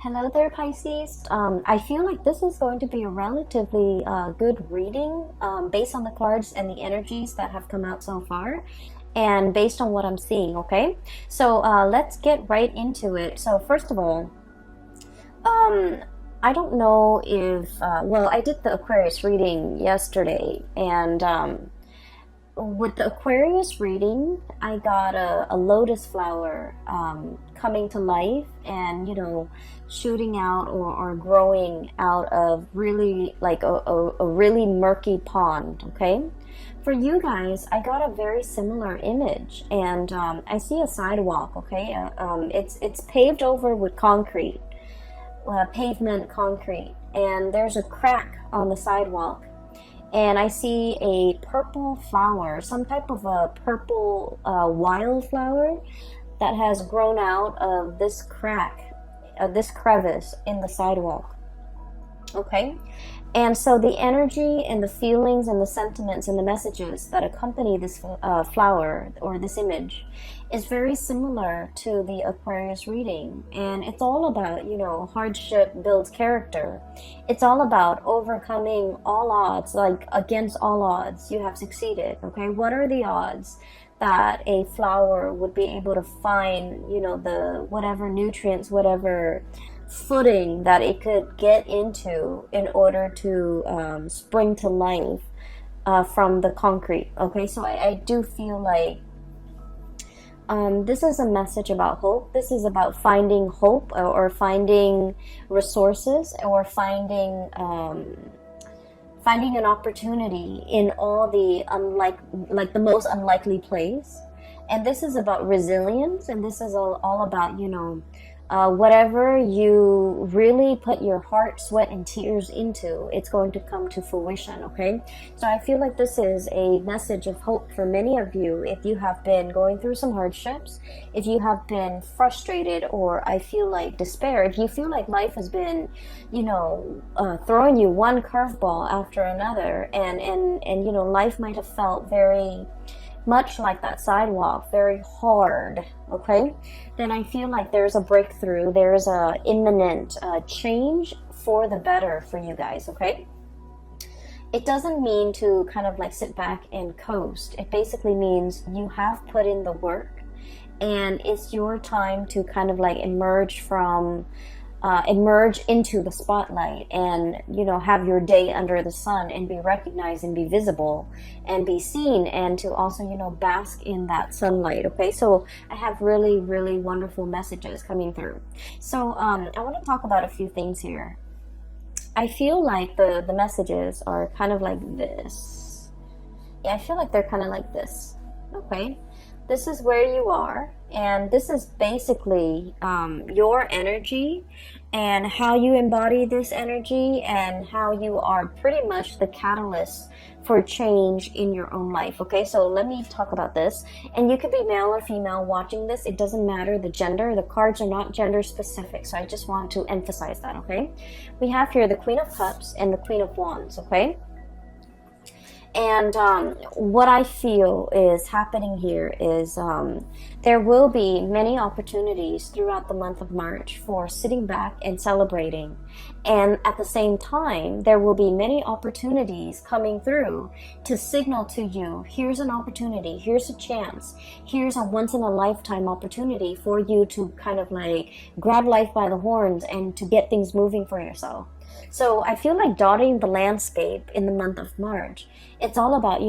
Hello there, Pisces. I feel like this is going to be a relatively good reading based on the cards and the energies that have come out so far and based on what I'm seeing, okay? So let's get right into it. So first of all, I don't know if, well, I did the Aquarius reading yesterday, and with the Aquarius reading, I got a lotus flower coming to life and, shooting out or growing out of really like a really murky pond, okay? For you guys, I got a very similar image, and I see a sidewalk, okay? It's paved over with concrete, pavement concrete, and there's a crack on the sidewalk. And I see a purple flower, some type of a purple wildflower that has grown out of this crack, this crevice in the sidewalk. Okay? And so the energy and the feelings and the sentiments and the messages that accompany this flower or this image is very similar to the Aquarius reading. And it's all about, hardship builds character. It's all about overcoming all odds, like against all odds, you have succeeded. Okay, what are the odds that a flower would be able to find, the whatever nutrients, whatever footing that it could get into in order to spring to life from the concrete. Okay, so I do feel like this is a message about hope. This is about finding hope or finding resources or finding an opportunity in all the like the most unlikely place. And this is about resilience, and this is all about whatever you really put your heart, sweat, and tears into, it's going to come to fruition, okay? So I feel like this is a message of hope for many of you if you have been going through some hardships, if you have been frustrated, or I feel like despair, if you feel like life has been, throwing you one curveball after another, and life might have felt very much like that sidewalk, very hard, okay? Then I feel like there's a breakthrough, there's a imminent change for the better for you guys, okay? It doesn't mean to kind of like sit back and coast. It basically means you have put in the work, and it's your time to kind of like emerge into the spotlight and have your day under the sun and be recognized and be visible and be seen, and to also bask in that sunlight. Okay, so I have really, really wonderful messages coming through. So I want to talk about a few things here. I feel like the messages are kind of like this. Yeah, I feel like they're kind of like this. Okay, this is where you are, and this is basically your energy and how you embody this energy and how you are pretty much the catalyst for change in your own life. Okay, so let me talk about this. And you could be male or female watching this. It doesn't matter the gender. The cards are not gender specific, so I just want to emphasize that, okay? We have here the Queen of Cups and the Queen of Wands, okay? And what I feel is happening here is there will be many opportunities throughout the month of March for sitting back and celebrating. And at the same time, there will be many opportunities coming through to signal to you, here's an opportunity, here's a chance, here's a once-in-a-lifetime opportunity for you to kind of like grab life by the horns and to get things moving for yourself. So I feel like dotting the landscape in the month of March. It's all about,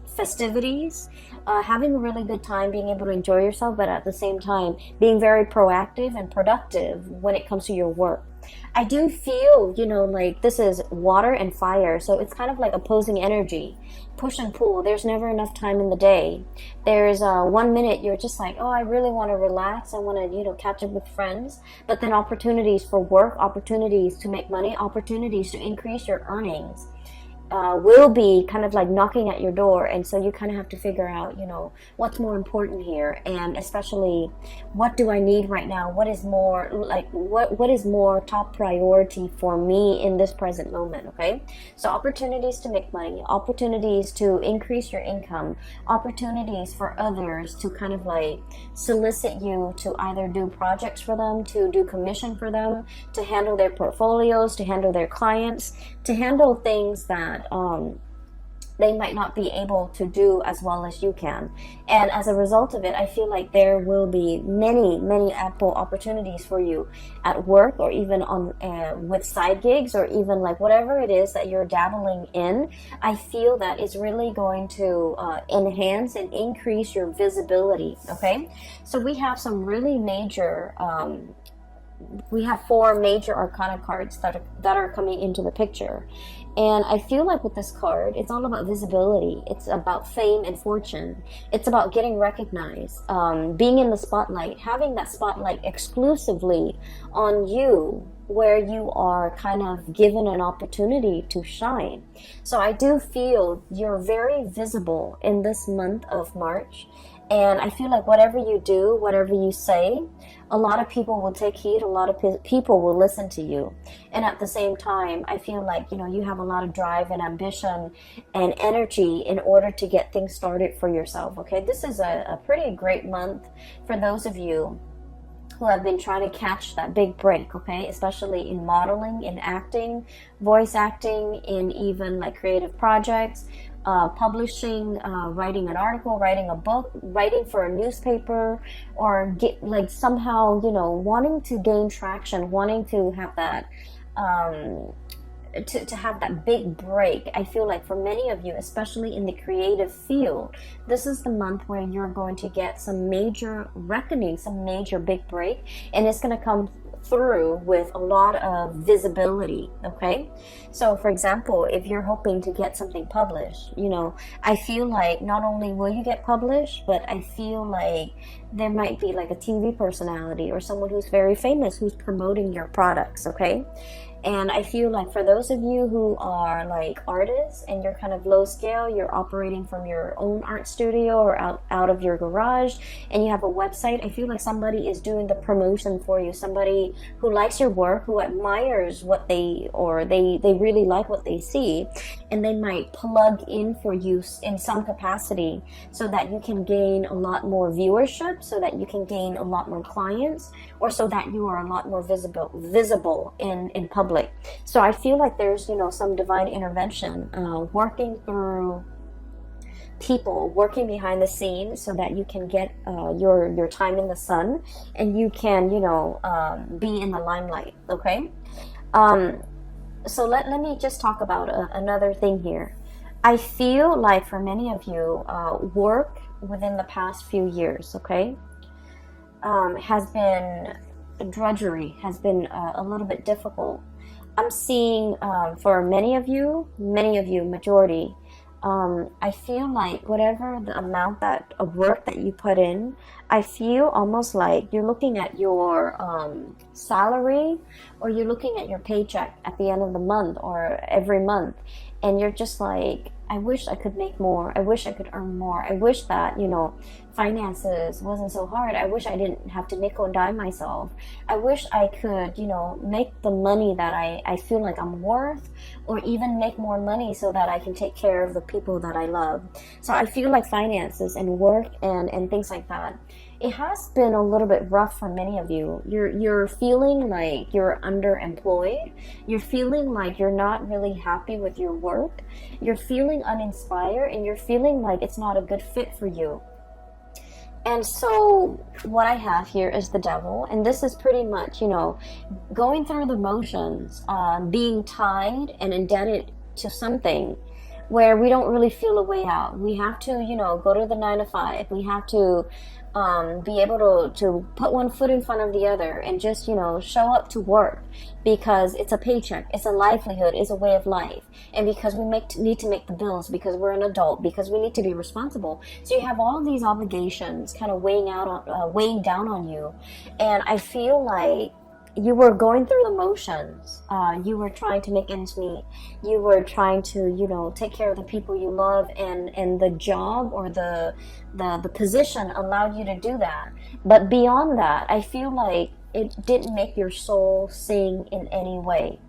festivities, having a really good time, being able to enjoy yourself, but at the same time, being very proactive and productive when it comes to your work. I do feel, like this is water and fire, so it's kind of like opposing energy, push and pull. There's never enough time in the day. There's 1 minute you're just like, oh, I really want to relax, I want to, catch up with friends, but then opportunities for work, opportunities to make money, opportunities to increase your earnings will be kind of like knocking at your door, and so you kind of have to figure out, you know, what's more important here, and especially what do I need right now, what is more like what is more top priority for me in this present moment. Okay, so opportunities to make money, opportunities to increase your income, opportunities for others to kind of like solicit you to either do projects for them, to do commission for them, to handle their portfolios, to handle their clients, to handle things that they might not be able to do as well as you can. And as a result of it, I feel like there will be many ample opportunities for you at work, or even on with side gigs, or even like whatever it is that you're dabbling in. I feel that it's really going to enhance and increase your visibility. Okay, so we have some really major we have 4 major arcana cards that are coming into the picture. And I feel like with this card, it's all about visibility. It's about fame and fortune. It's about getting recognized, being in the spotlight, having that spotlight exclusively on you, where you are kind of given an opportunity to shine. So I do feel you're very visible in this month of March. And I feel like whatever you do, whatever you say, a lot of people will take heed, a lot of people will listen to you. And at the same time, I feel like, you know, you have a lot of drive and ambition and energy in order to get things started for yourself. Okay, this is a pretty great month for those of you who have been trying to catch that big break, okay, especially in modeling, in acting, voice acting, in even like creative projects, publishing, writing an article, writing a book, writing for a newspaper, or get like somehow, you know, wanting to gain traction, wanting to have that to have that big break. I feel like for many of you, especially in the creative field, this is the month where you're going to get some major reckoning, some major big break, and it's going to come through with a lot of visibility. Okay, so for example, if you're hoping to get something published, you know, I feel like not only will you get published, but I feel like there might be like a TV personality or someone who's very famous who's promoting your products. Okay, and I feel like for those of you who are like artists and you're kind of low scale, you're operating from your own art studio or out of your garage, and you have a website, I feel like somebody is doing the promotion for you. Somebody who likes your work, who admires what they really like what they see, and they might plug in for you in some capacity so that you can gain a lot more viewership, so that you can gain a lot more clients, or so that you are a lot more visible in public. So I feel like there's, you know, some divine intervention working through people, working behind the scenes, so that you can get your time in the sun, and you can, you know, be in the limelight. Okay, so let me just talk about another thing here. I feel like for many of you, work within the past few years, okay, has been drudgery, has been a little bit difficult. I'm seeing for many of you, majority, I feel like whatever the amount of work that you put in, I feel almost like you're looking at your salary, or you're looking at your paycheck at the end of the month or every month, and you're just like, I wish I could make more. I wish I could earn more. I wish that, you know, finances wasn't so hard. I wish I didn't have to nickel and dime myself. I wish I could, you know, make the money that I feel like I'm worth, or even make more money so that I can take care of the people that I love. So I feel like finances and work and things like that, it has been a little bit rough for many of you. You're feeling like you're underemployed. You're feeling like you're not really happy with your work. You're feeling uninspired, and you're feeling like it's not a good fit for you. And so what I have here is the devil, and this is pretty much, you know, going through the motions, being tied and indebted to something where we don't really feel a way out. We have to, you know, go to the 9 to 5. We have to be able to put one foot in front of the other and just, you know, show up to work, because it's a paycheck, it's a livelihood, it's a way of life, and because we need to make the bills, because we're an adult, because we need to be responsible. So you have all of these obligations kind of weighing down on you, and I feel like you were going through the motions. You were trying to make ends meet. You were trying to, you know, take care of the people you love, and the job or the position allowed you to do that. But beyond that, I feel like it didn't make your soul sing in any way.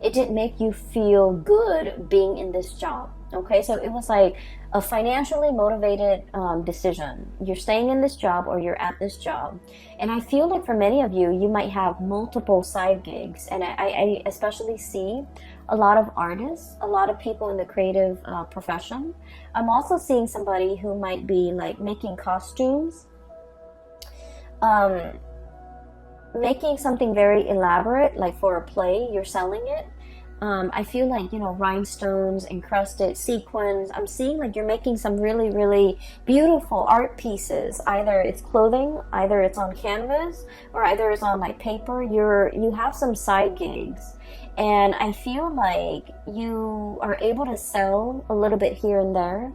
It didn't make you feel good being in this job. Okay, so it was like a financially motivated decision. You're staying in this job or you're at this job. And I feel like for many of you, you might have multiple side gigs. And I especially see a lot of artists, a lot of people in the creative profession. I'm also seeing somebody who might be like making costumes, making something very elaborate, like for a play, you're selling it. I feel like, you know, rhinestones, encrusted sequins. I'm seeing like you're making some really, really beautiful art pieces. Either it's clothing, either it's on canvas, or either it's on like paper. You have some side gigs. And I feel like you are able to sell a little bit here and there.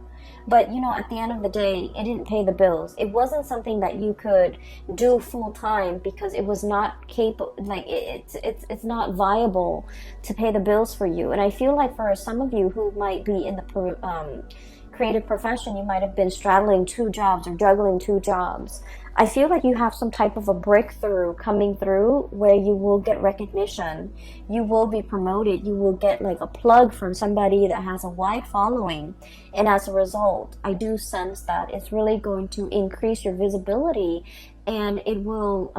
But, you know, at the end of the day, it didn't pay the bills. It wasn't something that you could do full time because it was not capable, like it's not viable to pay the bills for you. And I feel like for some of you who might be in the creative profession, you might have been straddling two jobs or juggling two jobs. I feel like you have some type of a breakthrough coming through where you will get recognition, you will be promoted, you will get like a plug from somebody that has a wide following, and as a result, I do sense that it's really going to increase your visibility, and it will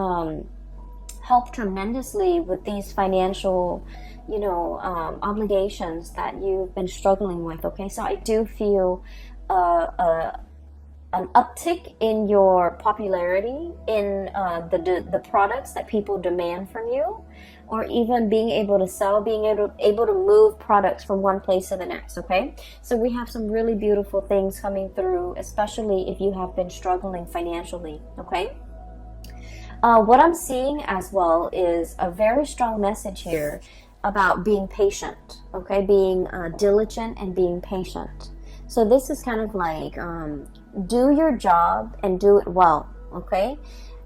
help tremendously with these financial, you know, obligations that you've been struggling with. Okay, so I do feel an uptick in your popularity in the products that people demand from you, or even being able to sell, being able to move products from one place to the next. Okay, so we have some really beautiful things coming through, especially if you have been struggling financially. Okay, what I'm seeing as well is a very strong message here about being patient. Okay, being diligent and being patient. So this is kind of like do your job and do it well, okay?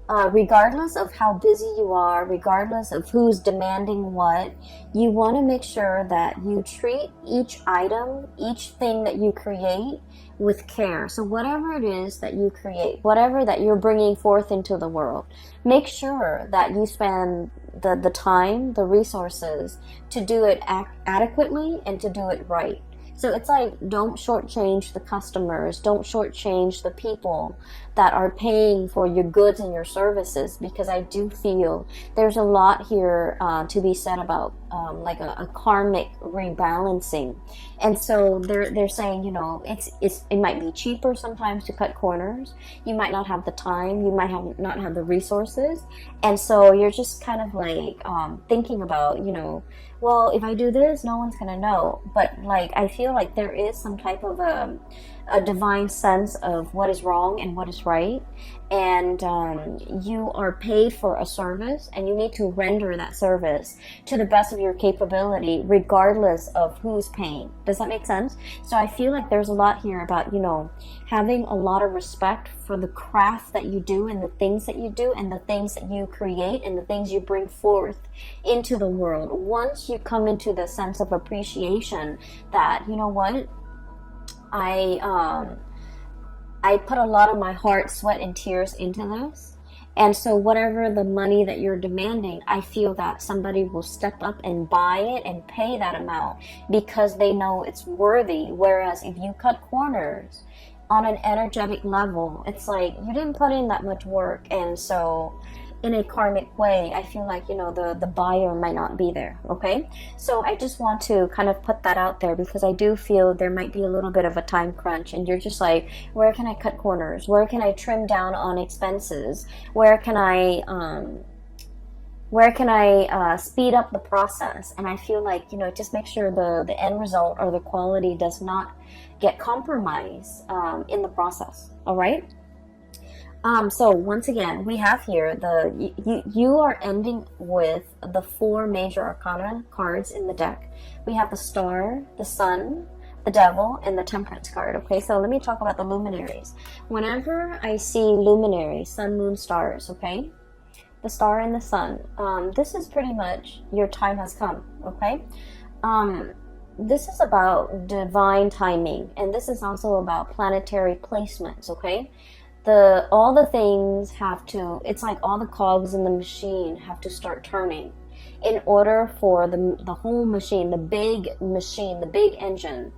Regardless of how busy you are, regardless of who's demanding what, you want to make sure that you treat each item, each thing that you create with care. So whatever it is that you create, whatever that you're bringing forth into the world, make sure that you spend the time, the resources to do it adequately and to do it right. So it's like, don't shortchange the customers, don't shortchange the people that are paying for your goods and your services, because I do feel there's a lot here to be said about like a karmic rebalancing. And so they're saying, you know, it might be cheaper sometimes to cut corners. You might not have the time, you might not have the resources, and so you're just kind of like thinking about, you know, well, if I do this, no one's gonna know. But like, I feel like there is some type of a divine sense of what is wrong and what is right, and you are paid for a service, and you need to render that service to the best of your capability, regardless of who's paying. Does that make sense? So I feel like there's a lot here about, you know, having a lot of respect for the craft that you do and the things that you do and the things that you create and the things you bring forth into the world. Once you come into the sense of appreciation that, you know what, I put a lot of my heart, sweat, and tears into this. And so whatever the money that you're demanding, I feel that somebody will step up and buy it and pay that amount because they know it's worthy. Whereas if you cut corners on an energetic level, it's like you didn't put in that much work. And so in a karmic way, I feel like, you know, the buyer might not be there. Okay, so I just want to kind of put that out there because I do feel there might be a little bit of a time crunch, and you're just like, where can I cut corners? Where can I trim down on expenses? Where can I speed up the process? And I feel like, you know, just make sure the end result or the quality does not get compromised in the process. All right. So once again, we have here you are ending with the 4 major arcana cards in the deck. We have the Star, the Sun, the Devil, and the Temperance card. Okay, so let me talk about the luminaries. Whenever I see luminaries, Sun, Moon, Stars, okay, the star and the sun, this is pretty much your time has come, okay? This is about divine timing, and this is also about planetary placements, okay? All the things have to, it's like all the cogs in the machine have to start turning in order for the whole machine, the big engine,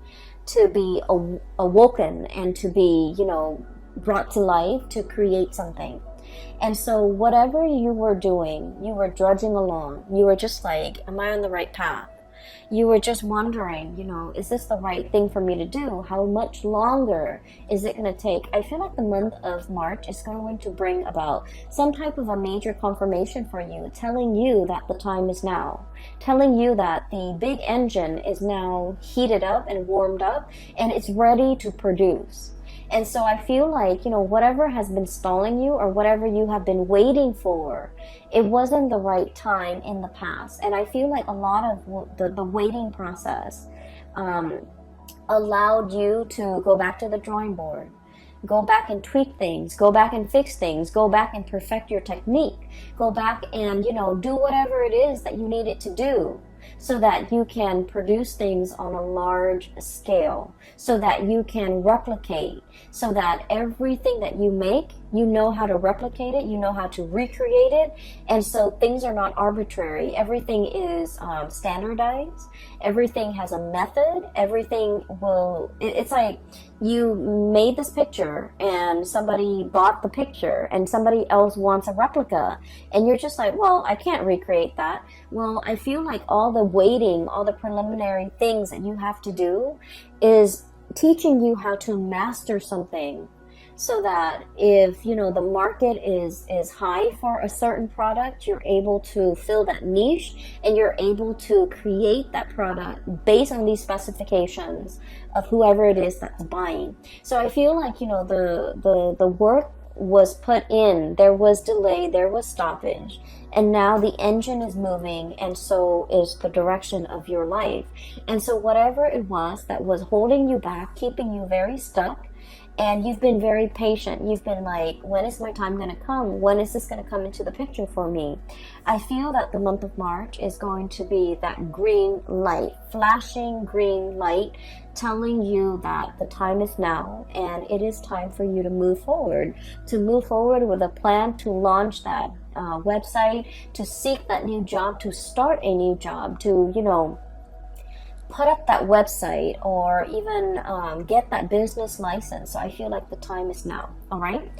to be awoken and to be, you know, brought to life to create something. And so whatever you were doing, you were drudging along. You were just like, am I on the right path? You were just wondering, you know, is this the right thing for me to do? How much longer is it going to take? I feel like the month of March is going to bring about some type of a major confirmation for you, telling you that the time is now, telling you that the big engine is now heated up and warmed up and it's ready to produce. And so I feel like, you know, whatever has been stalling you or whatever you have been waiting for, it wasn't the right time in the past. And I feel like a lot of the waiting process allowed you to go back to the drawing board, go back and tweak things, go back and fix things, go back and perfect your technique, go back and, you know, do whatever it is that you needed to do, so that you can produce things on a large scale, so that you can replicate, so that everything that you make, you know how to replicate it, you know how to recreate it, and so things are not arbitrary. Everything is standardized, everything has a method, everything will, it's like you made this picture and somebody bought the picture and somebody else wants a replica, and you're just like, well, I can't recreate that. Well, I feel like all the waiting, all the preliminary things that you have to do is teaching you how to master something, so that if, you know, the market is high for a certain product, you're able to fill that niche and you're able to create that product based on these specifications of whoever it is that's buying. So I feel like, you know, the work was put in, there was delay, there was stoppage, and now the engine is moving, and so is the direction of your life. And so whatever it was that was holding you back, keeping you very stuck, and you've been very patient, you've been like, when is my time going to come? When is this going to come into the picture for me? I feel that the month of March is going to be that green light, flashing green light, telling you that the time is now and it is time for you to move forward with a plan to launch that website, to seek that new job, to start a new job, to, you know, put up that website, or even get that business license. So I feel like the time is now. All right.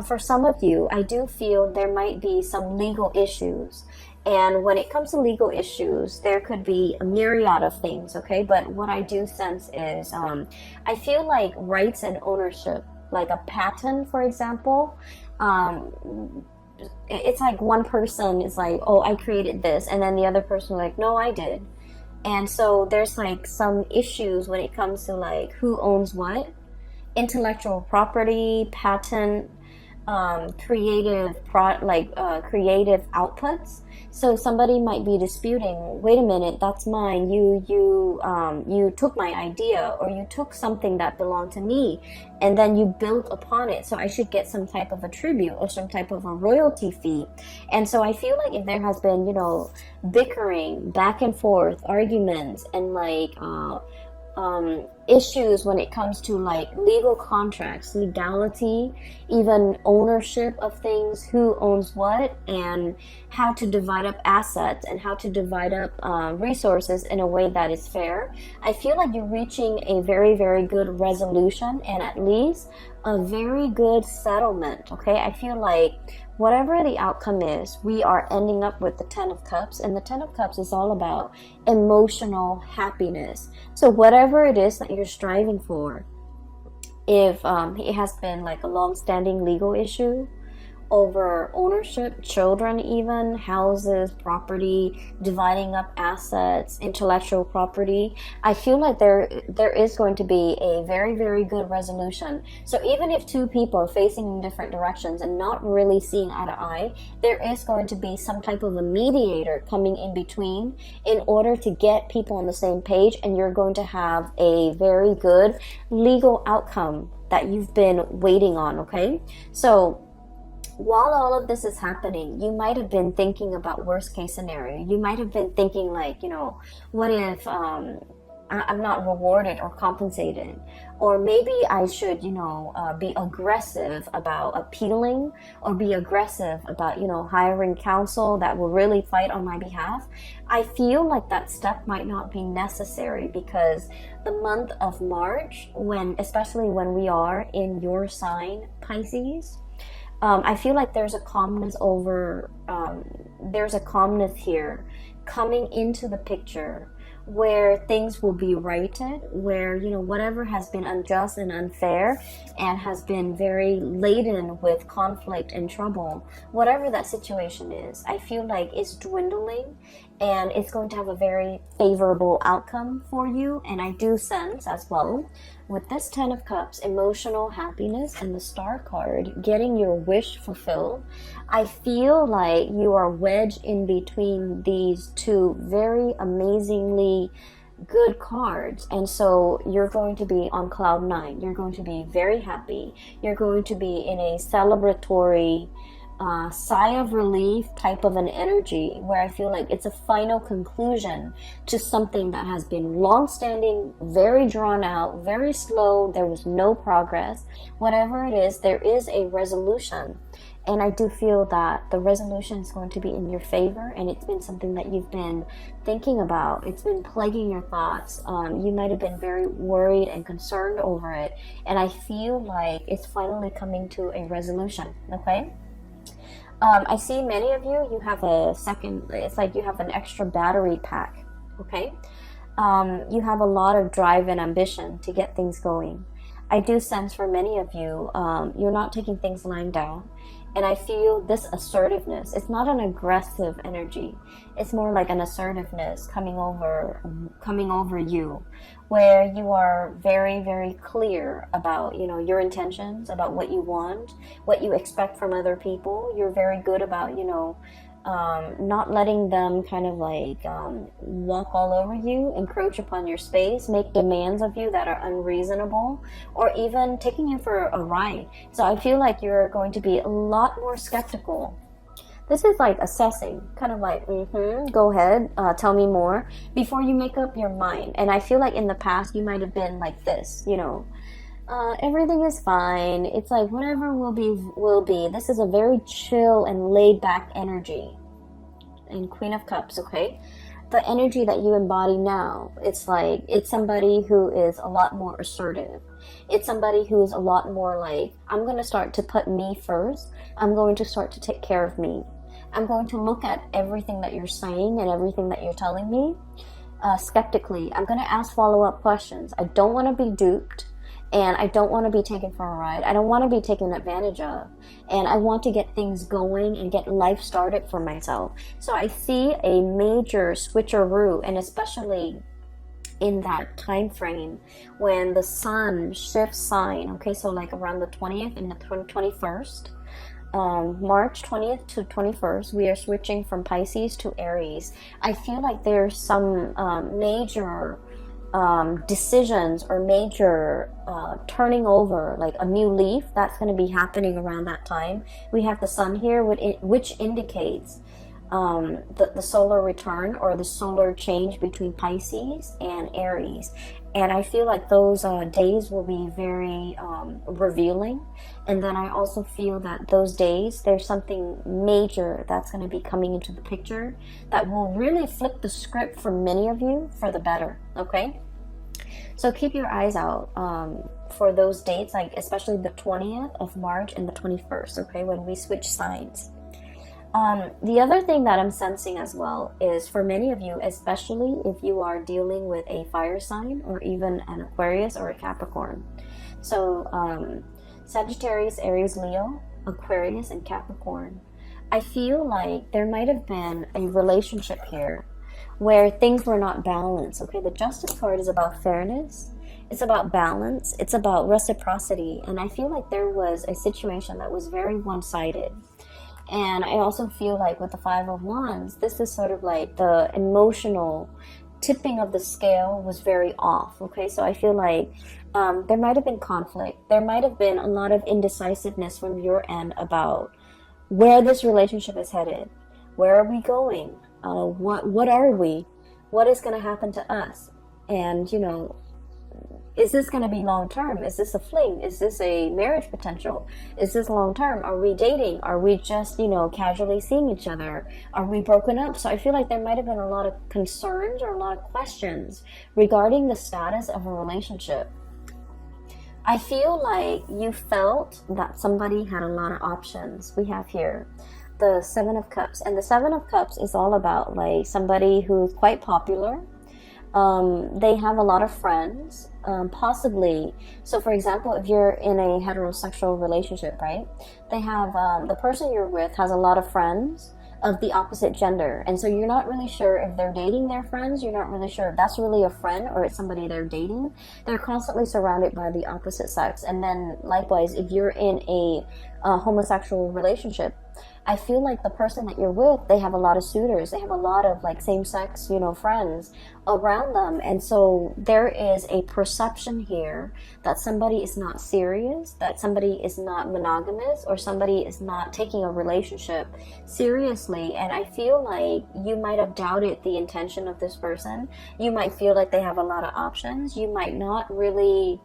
For some of you, I do feel there might be some legal issues. And when it comes to legal issues, there could be a myriad of things. Okay. But what I do sense is I feel like rights and ownership, like a patent, for example, it's like one person is like, oh, I created this. And then the other person like, no, I did. And so there's like some issues when it comes to like who owns what, intellectual property, patent, creative outputs. So somebody might be disputing, wait a minute, that's mine. You took my idea, or you took something that belonged to me, and then you built upon it. So I should get some type of a tribute or some type of a royalty fee. And so I feel like if there has been, you know, bickering, back and forth, arguments, and like issues when it comes to like legal contracts, legality, even ownership of things, who owns what, and how to divide up assets and how to divide up resources in a way that is fair. I feel like you're reaching a very, very good resolution, and at least a very good settlement. Okay, I feel like whatever the outcome is, we are ending up with the 10 of Cups, and the 10 of Cups is all about emotional happiness. So whatever it is that you're striving for, if it has been like a long-standing legal issue over ownership, children, even houses, property, dividing up assets, intellectual property, I feel like there is going to be a very, very good resolution. So even if two people are facing in different directions and not really seeing eye to eye, there is going to be some type of a mediator coming in between in order to get people on the same page, and you're going to have a very good legal outcome that you've been waiting on. Okay, so while all of this is happening, you might have been thinking about worst case scenario. You might have been thinking like, what if I'm not rewarded or compensated? Or maybe I should, be aggressive about appealing, or be aggressive about, hiring counsel that will really fight on my behalf. I feel like that step might not be necessary, because the month of March, especially when we are in your sign, Pisces, I feel like there's a calmness here coming into the picture, where things will be righted, where, whatever has been unjust and unfair and has been very laden with conflict and trouble, whatever that situation is, I feel like it's dwindling, and it's going to have a very favorable outcome for you. And I do sense as well, with this 10 of Cups, emotional happiness, and the Star card, getting your wish fulfilled, I feel like you are wedged in between these two very amazingly good cards. And so you're going to be on cloud 9. You're going to be very happy. You're going to be in a celebratory sigh of relief type of an energy, where I feel like it's a final conclusion to something that has been long-standing, very drawn out, very slow. There was no progress. Whatever it is, there is a resolution. And I do feel that the resolution is going to be in your favor, and it's been something that you've been thinking about. It's been plaguing your thoughts. You might have been very worried and concerned over it, and I feel like it's finally coming to a resolution, okay? I see many of you, you have it's like you have an extra battery pack, okay? You have a lot of drive and ambition to get things going. I do sense for many of you, you're not taking things lying down. And I feel this assertiveness. It's not an aggressive energy. It's more like an assertiveness coming over you, where you are very, very clear about, your intentions, about what you want, what you expect from other people. You're very good about, not letting them kind of like walk all over you, encroach upon your space, make demands of you that are unreasonable, or even taking you for a ride. So I feel like you're going to be a lot more skeptical. This is like assessing, kind of like, go ahead, tell me more, before you make up your mind. And I feel like in the past you might have been like this, everything is fine. It's like whatever will be, will be. This is a very chill and laid back energy. And Queen of Cups, okay? The energy that you embody now, it's like, it's somebody who is a lot more assertive. It's somebody who is a lot more like, I'm going to start to put me first. I'm going to start to take care of me. I'm going to look at everything that you're saying and everything that you're telling me skeptically. I'm going to ask follow-up questions. I don't want to be duped. And I don't want to be taken for a ride. I don't want to be taken advantage of. And I want to get things going and get life started for myself. So I see a major switcheroo, and especially in that time frame when the sun shifts sign. Okay, so like around the 20th and the 21st. March 20th to 21st, we are switching from Pisces to Aries. I feel like there's some major decisions or major turning over, like a new leaf that's going to be happening around that time. We have the sun here, which indicates the solar return or the solar change between Pisces and Aries. And I feel like those days will be very revealing. And then I also feel that those days, there's something major that's going to be coming into the picture that will really flip the script for many of you for the better, okay? So keep your eyes out for those dates, like especially the 20th of March and the 21st, okay, when we switch signs. The other thing that I'm sensing as well is for many of you, especially if you are dealing with a fire sign or even an Aquarius or a Capricorn. So Sagittarius, Aries, Leo, Aquarius, and Capricorn. I feel like there might have been a relationship here where things were not balanced. Okay, the Justice card is about fairness. It's about balance. It's about reciprocity. And I feel like there was a situation that was very one-sided. And I also feel like with the Five of Wands, this is sort of like the emotional tipping of the scale was very off. Okay, so I feel like there might have been conflict. There might have been a lot of indecisiveness from your end about where this relationship is headed. Where are we going? What are we? What is going to happen to us? And, you know, is this going to be long term? Is this a fling? Is this a marriage potential? Is this long term? Are we dating? Are we just, you know, casually seeing each other? Are we broken up? So I feel like there might have been a lot of concerns or a lot of questions regarding the status of a relationship. I feel like you felt that somebody had a lot of options. We have here the Seven of Cups, and the Seven of Cups is all about like somebody who's quite popular. They have a lot of friends, possibly. So for example, if you're in a heterosexual relationship, right, they have the person you're with has a lot of friends of the opposite gender, and so you're not really sure if they're dating their friends. You're not really sure if that's really a friend or it's somebody they're dating. They're constantly surrounded by the opposite sex. And then likewise, if you're in a homosexual relationship, I feel like the person that you're with, they have a lot of suitors. They have a lot of like same-sex, you know, friends around them. And so there is a perception here that somebody is not serious, that somebody is not monogamous, or somebody is not taking a relationship seriously. And I feel like you might have doubted the intention of this person. You might feel like they have a lot of options. You might not really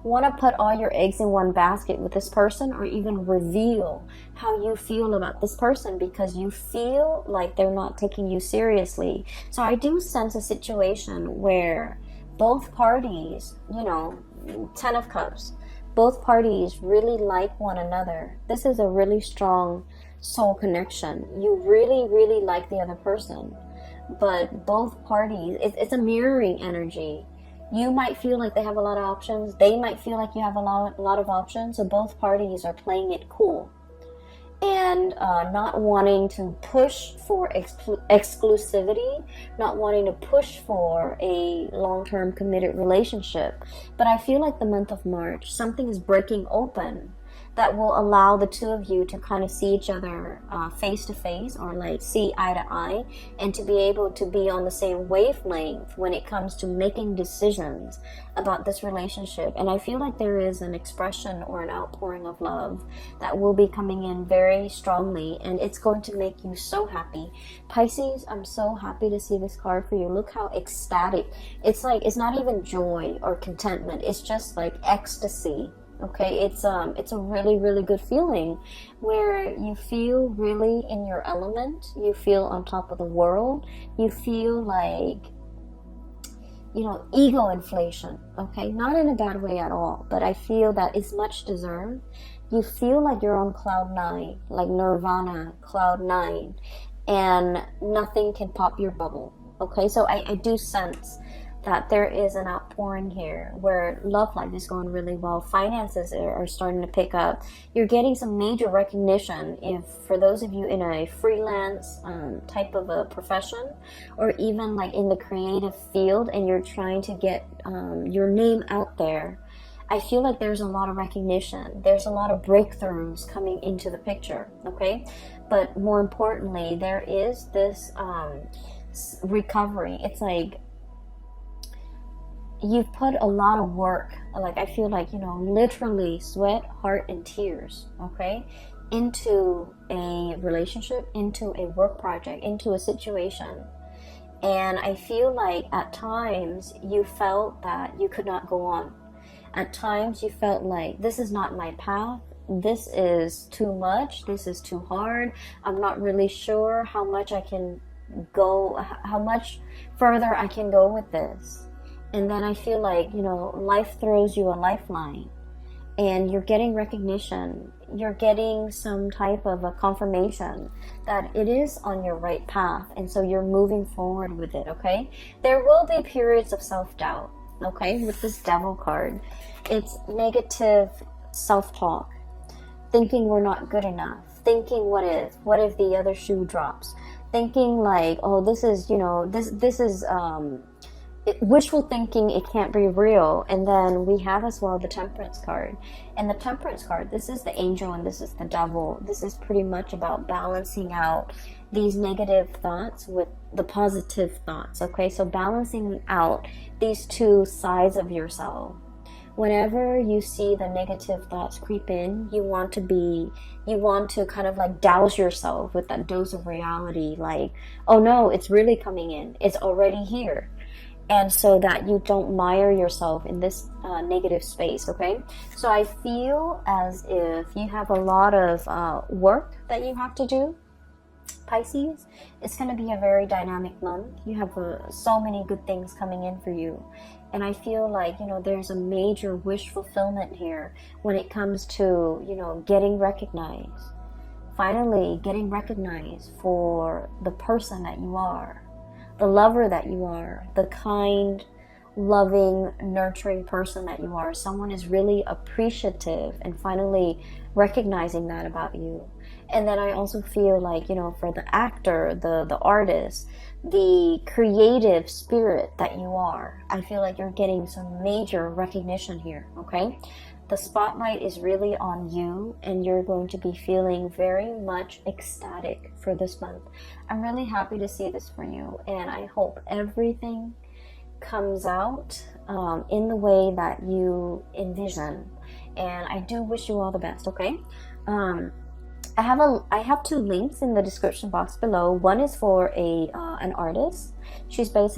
want to put all your eggs in one basket with this person, or even reveal how you feel about this person, because you feel like they're not taking you seriously. So I do sense a situation where both parties, you know, 10 of Cups, both parties really like one another. This is a really strong soul connection. You really, really like the other person, but both parties, it's a mirroring energy. You might feel like they have a lot of options. They might feel like you have a lot of options. So both parties are playing it cool and not wanting to push for exclusivity, not wanting to push for a long-term committed relationship. But I feel like the month of March, something is breaking open that will allow the two of you to kind of see each other face to face, or like see eye to eye, and to be able to be on the same wavelength when it comes to making decisions about this relationship. And I feel like there is an expression or an outpouring of love that will be coming in very strongly, and it's going to make you so happy. Pisces, I'm so happy to see this card for you. Look how ecstatic. It's like, it's not even joy or contentment. It's just like ecstasy. Okay, it's a really, really good feeling where you feel really in your element. You feel on top of the world. You feel like, you know, ego inflation. Okay, not in a bad way at all, but I feel that it's much deserved. You feel like you're on cloud 9, like Nirvana, cloud 9, and nothing can pop your bubble. Okay, so I do sense that there is an outpouring here where love life is going really well. Finances are starting to pick up. You're getting some major recognition. If for those of you in a freelance type of a profession, or even like in the creative field, and you're trying to get your name out there, I feel like there's a lot of recognition. There's a lot of breakthroughs coming into the picture, okay? But more importantly, there is this recovery. It's like you've put a lot of work, like I feel like, you know, literally sweat, heart, and tears, okay, into a relationship, into a work project, into a situation. And I feel like at times you felt that you could not go on. At times you felt like, this is not my path. This is too much. This is too hard. I'm not really sure how much I can go, how much further I can go with this. And then I feel like, you know, life throws you a lifeline, and you're getting recognition. You're getting some type of a confirmation that it is on your right path. And so you're moving forward with it, okay? There will be periods of self-doubt, okay? With this Devil card, it's negative self-talk, thinking we're not good enough, thinking what if the other shoe drops, thinking like, oh, this is, you know, this is wishful thinking, it can't be real. And then we have as well the Temperance card. And the Temperance card, this is the angel and this is the devil. This is pretty much about balancing out these negative thoughts with the positive thoughts, okay? So balancing out these two sides of yourself, whenever you see the negative thoughts creep in, you want to kind of like douse yourself with that dose of reality, like, oh no, it's really coming in, it's already here. And so that you don't mire yourself in this negative space, okay? So I feel as if you have a lot of work that you have to do, Pisces. It's going to be a very dynamic month. You have so many good things coming in for you. And I feel like, there's a major wish fulfillment here when it comes to, getting recognized. Finally, getting recognized for the person that you are, the lover that you are, the kind, loving, nurturing person that you are. Someone is really appreciative and finally recognizing that about you. And then I also feel like, for the actor, the artist, the creative spirit that you are, I feel like you're getting some major recognition here, okay? The spotlight is really on you, and you're going to be feeling very much ecstatic for this month. I'm really happy to see this for you, and I hope everything comes out in the way that you envision. And I do wish you all the best, okay? I have 2 links in the description box below. One is for an artist. She's based out